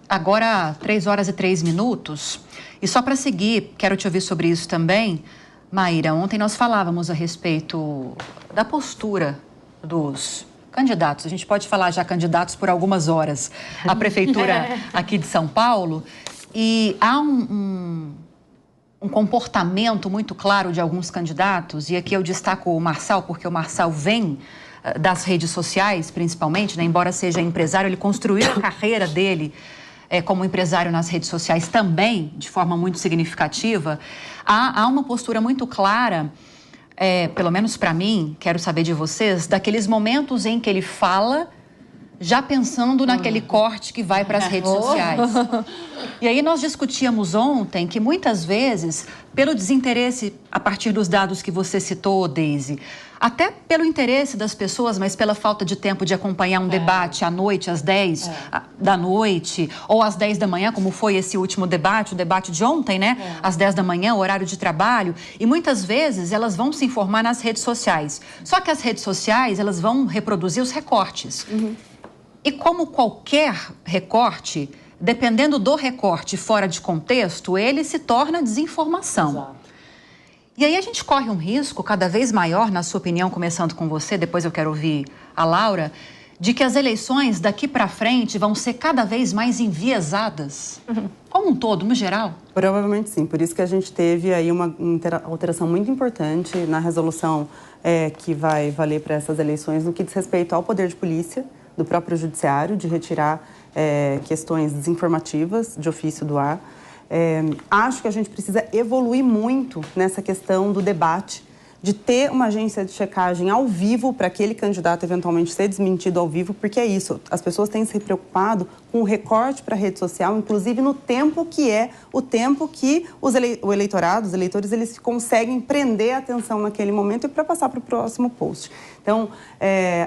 agora 3h03. E só para seguir, quero te ouvir sobre isso também. Maíra, ontem nós falávamos a respeito da postura dos candidatos. A gente pode falar já candidatos por algumas horas à prefeitura aqui de São Paulo. E há um comportamento muito claro de alguns candidatos, e aqui eu destaco o Marçal, porque o Marçal vem das redes sociais, principalmente, né? Embora seja empresário, ele construiu a carreira dele como empresário nas redes sociais também, de forma muito significativa. Há uma postura muito clara, pelo menos para mim, quero saber de vocês, daqueles momentos em que ele fala já pensando naquele corte que vai para as redes sociais. E aí nós discutíamos ontem que muitas vezes, pelo desinteresse, a partir dos dados que você citou, Deise, até pelo interesse das pessoas, mas pela falta de tempo de acompanhar um debate à noite, às 10 da noite, ou às 10 da manhã, como foi esse último debate, o debate de ontem, né? Às 10 da manhã, o horário de trabalho. E muitas vezes elas vão se informar nas redes sociais. Só que as redes sociais, elas vão reproduzir os recortes. E como qualquer recorte, dependendo do recorte fora de contexto, ele se torna desinformação. Exato. E aí a gente corre um risco cada vez maior, na sua opinião, começando com você, depois eu quero ouvir a Laura, de que as eleições daqui para frente vão ser cada vez mais enviesadas, como um todo, no geral? Provavelmente sim, por isso que a gente teve aí uma alteração muito importante na resolução que vai valer para essas eleições no que diz respeito ao poder de polícia, do próprio judiciário, de retirar questões desinformativas de ofício do ar. Acho que a gente precisa evoluir muito nessa questão do debate, de ter uma agência de checagem ao vivo para aquele candidato eventualmente ser desmentido ao vivo, porque é isso, as pessoas têm se preocupado com o recorte para a rede social, inclusive no tempo que é o tempo que o eleitorado, os eleitores, eles conseguem prender a atenção naquele momento e para passar para o próximo post. Então,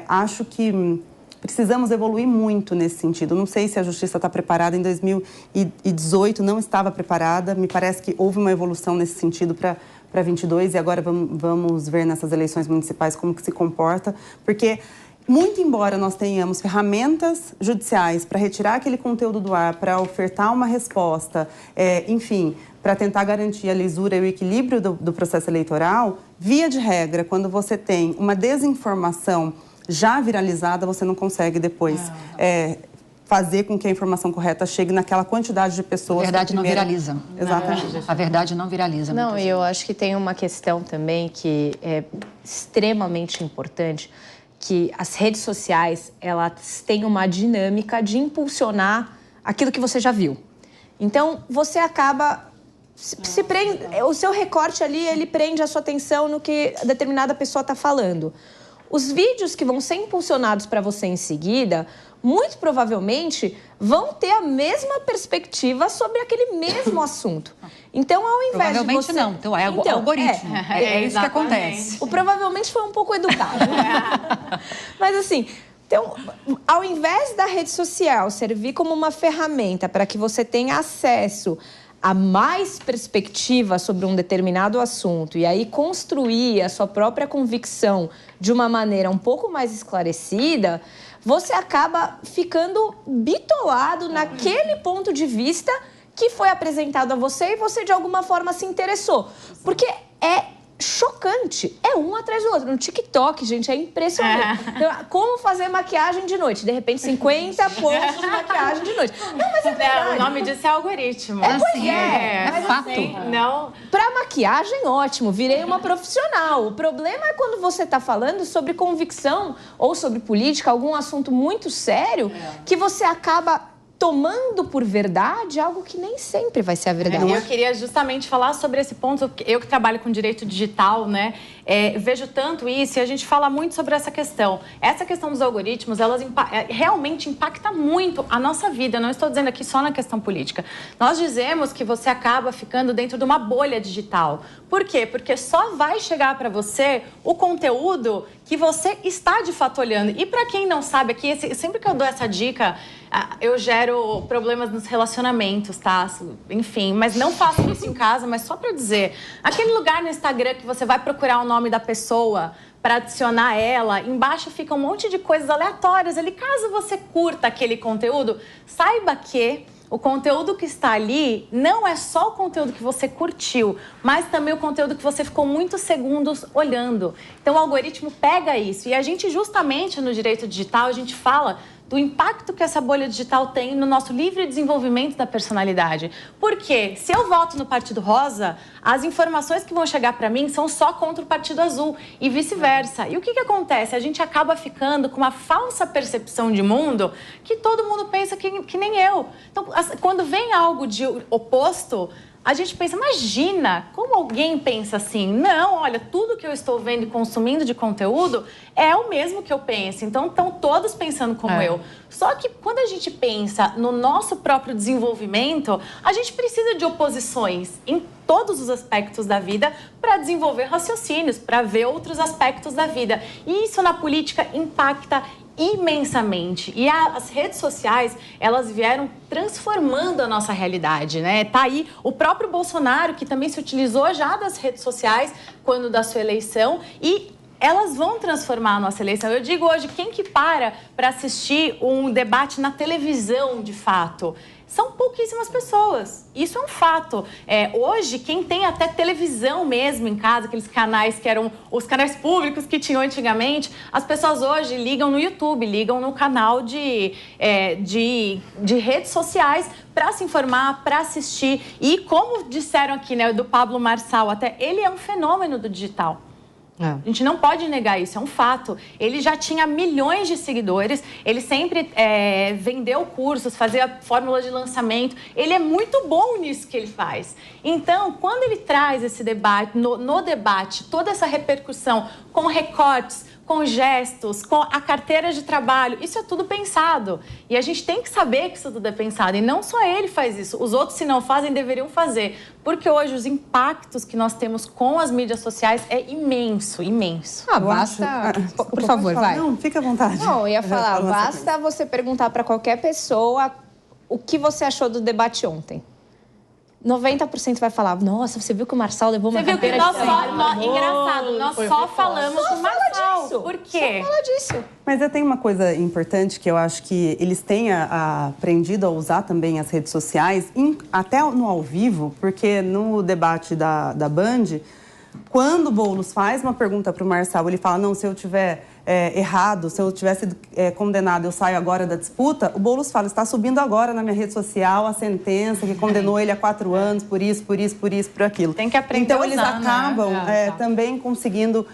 acho que precisamos evoluir muito nesse sentido. Não sei se a Justiça está preparada. Em 2018 não estava preparada. Me parece que houve uma evolução nesse sentido para 22 e agora vamos ver nessas eleições municipais como que se comporta. Porque, muito embora nós tenhamos ferramentas judiciais para retirar aquele conteúdo do ar, para ofertar uma resposta, enfim, para tentar garantir a lisura e o equilíbrio do processo eleitoral, via de regra, quando você tem uma desinformação já viralizada, você não consegue depois fazer com que a informação correta chegue naquela quantidade de pessoas. A verdade não viraliza. Exatamente. A verdade não viraliza. Não, e eu acho que tem uma questão também que é extremamente importante, que as redes sociais, elas têm uma dinâmica de impulsionar aquilo que você já viu. Então, você acaba o seu recorte ali, ele prende a sua atenção no que determinada pessoa está falando. Os vídeos que vão ser impulsionados para você em seguida, muito provavelmente, vão ter a mesma perspectiva sobre aquele mesmo assunto. Então, ao invés provavelmente de você... não. Então, algoritmo. É isso que acontece. O provavelmente foi um pouco educado. Mas, assim... Então, ao invés da rede social servir como uma ferramenta para que você tenha acesso a mais perspectiva sobre um determinado assunto e aí construir a sua própria convicção de uma maneira um pouco mais esclarecida, você acaba ficando bitolado naquele ponto de vista que foi apresentado a você e você de alguma forma se interessou. Porque é chocante. É um atrás do outro. No TikTok, gente, é impressionante. Como fazer maquiagem de noite? De repente, 50 posts de maquiagem de noite. Não, mas é verdade. O nome disso é algoritmo. Mas fato. Assim, não... Pra maquiagem, ótimo. Virei uma profissional. O problema é quando você tá falando sobre convicção ou sobre política, algum assunto muito sério, que você acaba tomando por verdade algo que nem sempre vai ser a verdade. Eu queria justamente falar sobre esse ponto. Eu que trabalho com direito digital, né? Vejo tanto isso e a gente fala muito sobre essa questão. Essa questão dos algoritmos, elas realmente impacta muito a nossa vida. Eu não estou dizendo aqui só na questão política. Nós dizemos que você acaba ficando dentro de uma bolha digital. Por quê? Porque só vai chegar para você o conteúdo que você está de fato olhando. E para quem não sabe aqui, sempre que eu dou essa dica, eu gero problemas nos relacionamentos, tá? Enfim, mas não façam isso em casa, mas só para dizer. Aquele lugar no Instagram que você vai procurar o nome da pessoa para adicionar ela, embaixo fica um monte de coisas aleatórias ali. Caso você curta aquele conteúdo, saiba que o conteúdo que está ali não é só o conteúdo que você curtiu, mas também o conteúdo que você ficou muitos segundos olhando. Então, o algoritmo pega isso. E a gente, justamente no direito digital, a gente fala do impacto que essa bolha digital tem no nosso livre desenvolvimento da personalidade. Porque se eu voto no Partido Rosa, as informações que vão chegar para mim são só contra o Partido Azul e vice-versa. E o que acontece? A gente acaba ficando com uma falsa percepção de mundo que todo mundo pensa que nem eu. Então, quando vem algo de oposto, a gente pensa, imagina, como alguém pensa assim? Não, olha, tudo que eu estou vendo e consumindo de conteúdo é o mesmo que eu penso. Então, estão todos pensando como eu. Só que quando a gente pensa no nosso próprio desenvolvimento, a gente precisa de oposições em todos os aspectos da vida para desenvolver raciocínios, para ver outros aspectos da vida. E isso na política impacta imensamente. E as redes sociais, elas vieram transformando a nossa realidade, né? Tá aí o próprio Bolsonaro, que também se utilizou já das redes sociais quando da sua eleição, e elas vão transformar a nossa eleição. Eu digo hoje, quem que para assistir um debate na televisão, de fato? São pouquíssimas pessoas. Isso é um fato. Hoje, quem tem até televisão mesmo em casa, aqueles canais que eram os canais públicos que tinham antigamente, as pessoas hoje ligam no YouTube, ligam no canal de redes sociais para se informar, para assistir. E como disseram aqui, né, do Pablo Marçal, até ele é um fenômeno do digital. A gente não pode negar isso, é um fato. Ele já tinha milhões de seguidores, ele sempre vendeu cursos, fazia fórmulas de lançamento. Ele é muito bom nisso que ele faz. Então, quando ele traz esse debate, no debate, toda essa repercussão com recortes, com gestos, com a carteira de trabalho, isso é tudo pensado. E a gente tem que saber que isso tudo é pensado. E não só ele faz isso, os outros, se não fazem, deveriam fazer. Porque hoje os impactos que nós temos com as mídias sociais é imenso, imenso. Basta... Por favor, vai. Não, fica à vontade. Não, eu ia falar, basta você perguntar para qualquer pessoa o que você achou do debate ontem. 90% vai falar, nossa, você viu que o Marçal levou uma carteira de trabalho? Engraçado, nós só falamos do Marçal. Disso. Por quê? Só fala disso. Mas eu tenho uma coisa importante que eu acho que eles têm aprendido a usar também as redes sociais, até no ao vivo, porque no debate da Band, quando o Boulos faz uma pergunta para o Marçal, ele fala, não, se eu tiver errado, se eu tivesse condenado, eu saio agora da disputa, o Boulos fala, está subindo agora na minha rede social a sentença que condenou ele a 4 anos por isso, por aquilo. Tem que aprender então, a usar, eles acabam também conseguindo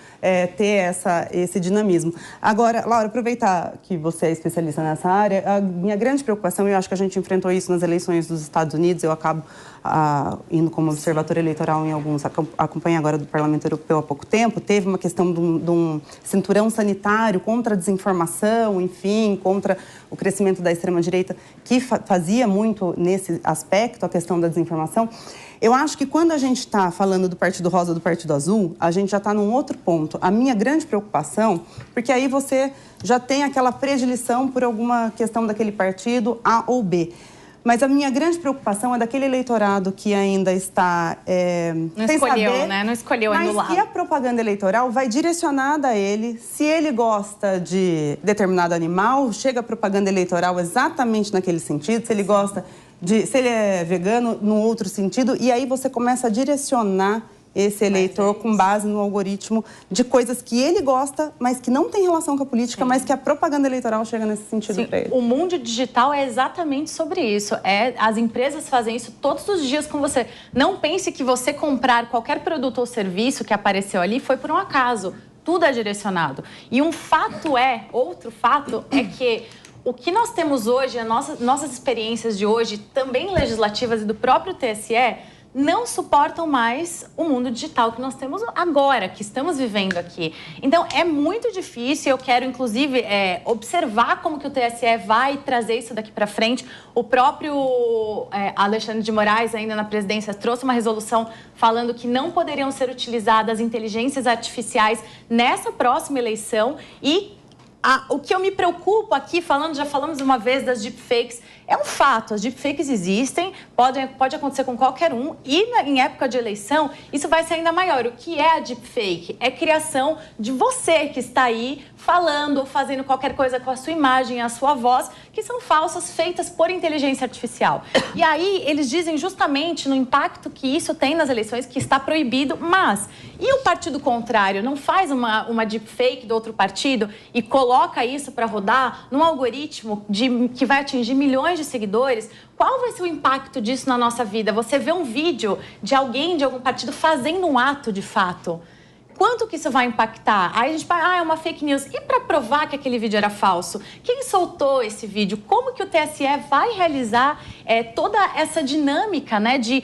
ter esse dinamismo. Agora, Laura, aproveitar que você é especialista nessa área, a minha grande preocupação, e eu acho que a gente enfrentou isso nas eleições dos Estados Unidos, eu acabo indo como observador eleitoral em alguns, acompanho agora do Parlamento Europeu há pouco tempo, teve uma questão de um cinturão sanitário contra a desinformação, enfim, contra o crescimento da extrema-direita, que fazia muito nesse aspecto, a questão da desinformação. Eu acho que quando a gente está falando do Partido Rosa, do Partido Azul, a gente já está num outro ponto. A minha grande preocupação, porque aí você já tem aquela predileção por alguma questão daquele partido A ou B. Mas a minha grande preocupação é daquele eleitorado que ainda está não sem escolheu, saber, né? Não escolheu mas anular. que a propaganda eleitoral vai direcionada a ele. Se ele gosta de determinado animal, chega a propaganda eleitoral exatamente naquele sentido. Se ele gosta se ele é vegano, no outro sentido. E aí você começa a direcionar esse eleitor com base no algoritmo de coisas que ele gosta, mas que não tem relação com a política, mas que a propaganda eleitoral chega nesse sentido para ele. O mundo digital é exatamente sobre isso. As empresas fazem isso todos os dias com você. Não pense que você comprar qualquer produto ou serviço que apareceu ali foi por um acaso. Tudo é direcionado. E outro fato é que o que nós temos hoje, nossas experiências de hoje, também legislativas e do próprio TSE, não suportam mais o mundo digital que nós temos agora, que estamos vivendo aqui. Então, é muito difícil. Eu quero, inclusive, observar como que o TSE vai trazer isso daqui para frente. O próprio Alexandre de Moraes, ainda na presidência, trouxe uma resolução falando que não poderiam ser utilizadas inteligências artificiais nessa próxima eleição. E o que eu me preocupo aqui, já falamos uma vez das deepfakes, é um fato, as deepfakes existem, pode acontecer com qualquer um, e em época de eleição, isso vai ser ainda maior. O que é a deepfake? É criação de você que está aí falando ou fazendo qualquer coisa com a sua imagem, a sua voz, que são falsas, feitas por inteligência artificial. E aí eles dizem justamente no impacto que isso tem nas eleições, que está proibido, mas e o partido contrário não faz uma deepfake do outro partido e coloca isso para rodar num algoritmo que vai atingir milhões de seguidores? Qual vai ser o impacto disso na nossa vida? Você vê um vídeo de alguém de algum partido fazendo um ato de fato. Quanto que isso vai impactar? Aí a gente fala, é uma fake news. E para provar que aquele vídeo era falso? Quem soltou esse vídeo? Como que o TSE vai realizar toda essa dinâmica, né, de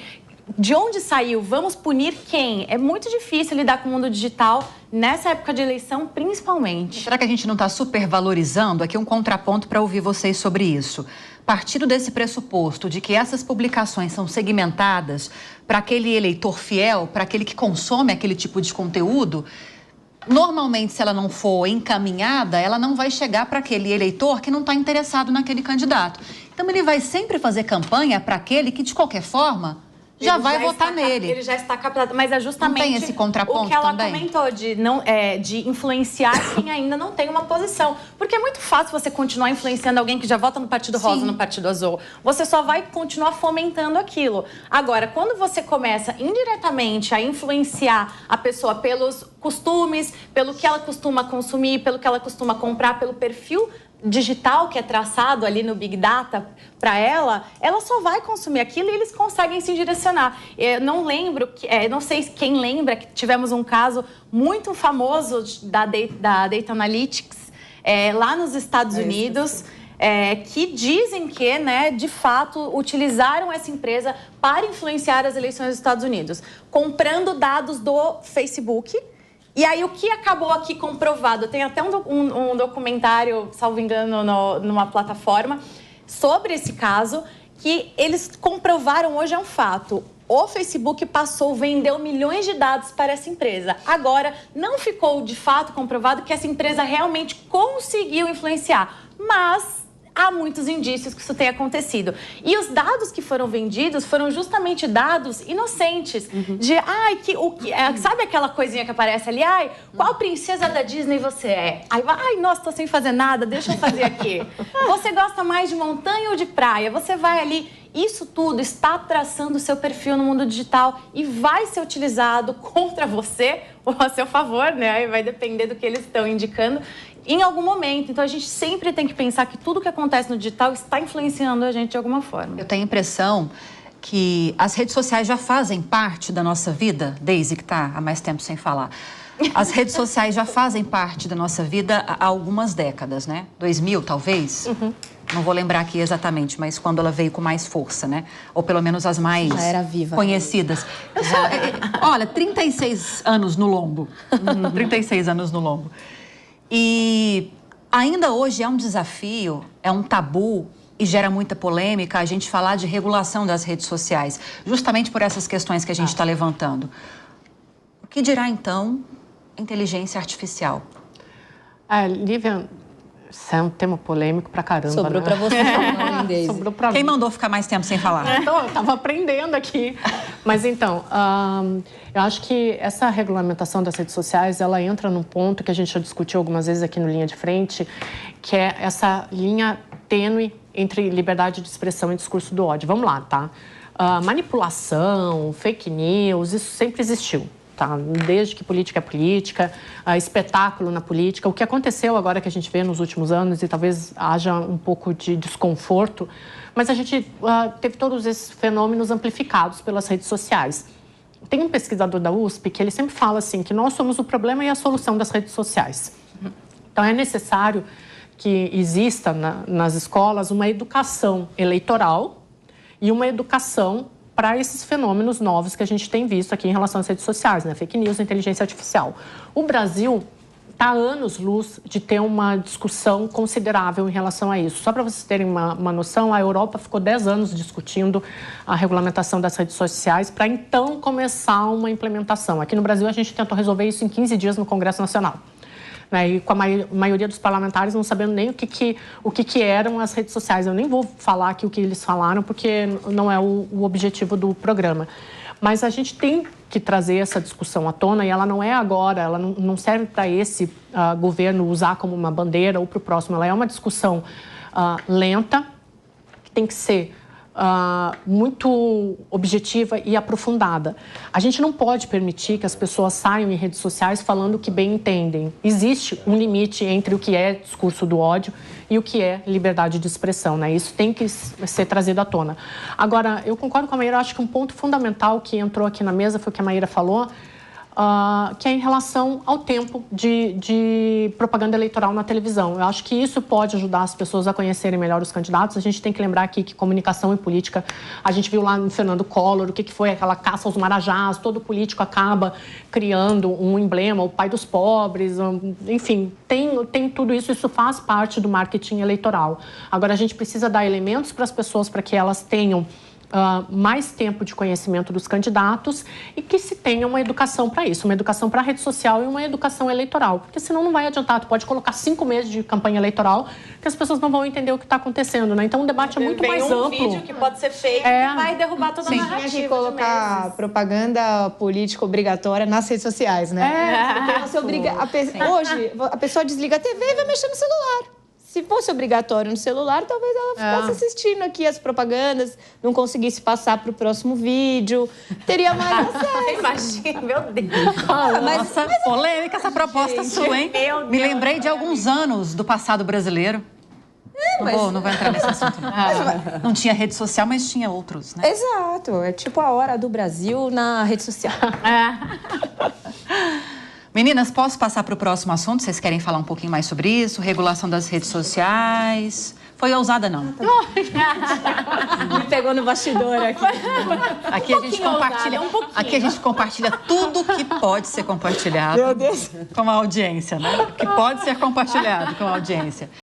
onde saiu? Vamos punir quem? É muito difícil lidar com o mundo digital nessa época de eleição, principalmente. Será que a gente não está supervalorizando? Aqui um contraponto para ouvir vocês sobre isso. Partindo desse pressuposto de que essas publicações são segmentadas para aquele eleitor fiel, para aquele que consome aquele tipo de conteúdo, normalmente, se ela não for encaminhada, ela não vai chegar para aquele eleitor que não está interessado naquele candidato. Então, ele vai sempre fazer campanha para aquele que, de qualquer forma, já vai votar nele. Ele já está captado, mas é justamente não tem esse contraponto o que ela também? Comentou de influenciar quem ainda não tem uma posição. Porque é muito fácil você continuar influenciando alguém que já vota no Partido Rosa ou no Partido Azul. Você só vai continuar fomentando aquilo. Agora, quando você começa indiretamente a influenciar a pessoa pelos costumes, pelo que ela costuma consumir, pelo que ela costuma comprar, pelo perfil digital que é traçado ali no Big Data para ela só vai consumir aquilo e eles conseguem se direcionar. Eu não lembro, não sei quem lembra que tivemos um caso muito famoso da Data Analytics lá nos Estados Unidos, que dizem que, né, de fato, utilizaram essa empresa para influenciar as eleições dos Estados Unidos, comprando dados do Facebook. E aí, o que acabou aqui comprovado? Tem até um documentário, salvo engano, numa plataforma, sobre esse caso, que eles comprovaram hoje é um fato. O Facebook vendeu milhões de dados para essa empresa. Agora, não ficou de fato comprovado que essa empresa realmente conseguiu influenciar, mas há muitos indícios que isso tenha acontecido. E os dados que foram vendidos foram justamente dados inocentes. De, sabe aquela coisinha que aparece ali? Qual princesa da Disney você é? Nossa, tô sem fazer nada, deixa eu fazer aqui. Você gosta mais de montanha ou de praia? Você vai ali. Isso tudo está traçando o seu perfil no mundo digital e vai ser utilizado contra você ou a seu favor, né? Vai depender do que eles estão indicando em algum momento. Então, a gente sempre tem que pensar que tudo que acontece no digital está influenciando a gente de alguma forma. Eu tenho a impressão que as redes sociais já fazem parte da nossa vida, Daisy, que está há mais tempo sem falar. As redes sociais já fazem parte da nossa vida há algumas décadas, né? 2000, talvez? Não vou lembrar aqui exatamente, mas quando ela veio com mais força, né? Ou pelo menos as mais conhecidas. Eu sou, olha, 36 anos no lombo. 36 anos no lombo. E ainda hoje é um desafio, é um tabu e gera muita polêmica a gente falar de regulação das redes sociais, justamente por essas questões que a gente está levantando. O que dirá, então, inteligência artificial? Lívia, isso é um tema polêmico pra caramba, Sobrou pra você, não, Sobrou pra Quem mim. mandou ficar mais tempo sem falar? Então, eu estava aprendendo aqui. Mas então, eu acho que essa regulamentação das redes sociais, ela entra num ponto que a gente já discutiu algumas vezes aqui no Linha de Frente, que é essa linha tênue entre liberdade de expressão e discurso do ódio. Vamos lá, tá? Manipulação, fake news, isso sempre existiu. Tá? Desde que política é política, espetáculo na política. O que aconteceu agora que a gente vê nos últimos anos, e talvez haja um pouco de desconforto, mas a gente teve todos esses fenômenos amplificados pelas redes sociais. Tem um pesquisador da USP que ele sempre fala assim, que nós somos o problema e a solução das redes sociais. Então é necessário que exista nas escolas uma educação eleitoral e uma educação para esses fenômenos novos que a gente tem visto aqui em relação às redes sociais, né? Fake news, inteligência artificial. O Brasil está a anos-luz de ter uma discussão considerável em relação a isso. Só para vocês terem uma noção, a Europa ficou 10 anos discutindo a regulamentação das redes sociais para então começar uma implementação. Aqui no Brasil, a gente tentou resolver isso em 15 dias no Congresso Nacional. E com a maioria dos parlamentares não sabendo nem o que eram as redes sociais. Eu nem vou falar aqui o que eles falaram, porque não é o objetivo do programa. Mas a gente tem que trazer essa discussão à tona, e ela não é agora, ela não serve para esse governo usar como uma bandeira ou para o próximo. Ela é uma discussão lenta, que tem que ser muito objetiva e aprofundada. A gente não pode permitir que as pessoas saiam em redes sociais falando o que bem entendem. Existe um limite entre o que é discurso do ódio e o que é liberdade de expressão, né? Isso tem que ser trazido à tona. Agora, eu concordo com a Maíra, acho que um ponto fundamental que entrou aqui na mesa foi o que a Maíra falou, que é em relação ao tempo de propaganda eleitoral na televisão. Eu acho que isso pode ajudar as pessoas a conhecerem melhor os candidatos. A gente tem que lembrar aqui que comunicação e política, a gente viu lá no Fernando Collor, o que foi aquela caça aos marajás, todo político acaba criando um emblema, o pai dos pobres, enfim, tem tudo isso, isso faz parte do marketing eleitoral. Agora, a gente precisa dar elementos para as pessoas para que elas tenham mais tempo de conhecimento dos candidatos e que se tenha uma educação para isso, uma educação para a rede social e uma educação eleitoral, porque senão não vai adiantar, tu pode colocar 5 meses de campanha eleitoral que as pessoas não vão entender o que está acontecendo, né? Então o debate é muito mais amplo. Tem um vídeo que pode ser fake que vai derrubar toda a narrativa. Tem que colocar propaganda política obrigatória nas redes sociais, né? Porque você obriga hoje a pessoa desliga a TV e vai mexer no celular. Se fosse obrigatório no celular, talvez ela ficasse assistindo aqui as propagandas, não conseguisse passar para o próximo vídeo, teria mais acesso. Imagina, meu Deus. Nossa, polêmica essa proposta sua, hein? Me lembrei de alguns anos do passado brasileiro. Não vou entrar nesse assunto. Não tinha rede social, mas tinha outros, né? Exato, é tipo a hora do Brasil na rede social. Meninas, posso passar para o próximo assunto? Vocês querem falar um pouquinho mais sobre isso? Regulação das redes sociais. Foi ousada, não? Me pegou no bastidor aqui. Aqui a gente compartilha tudo que pode ser compartilhado. Meu Deus. Com a audiência, né? Que pode ser compartilhado com a audiência.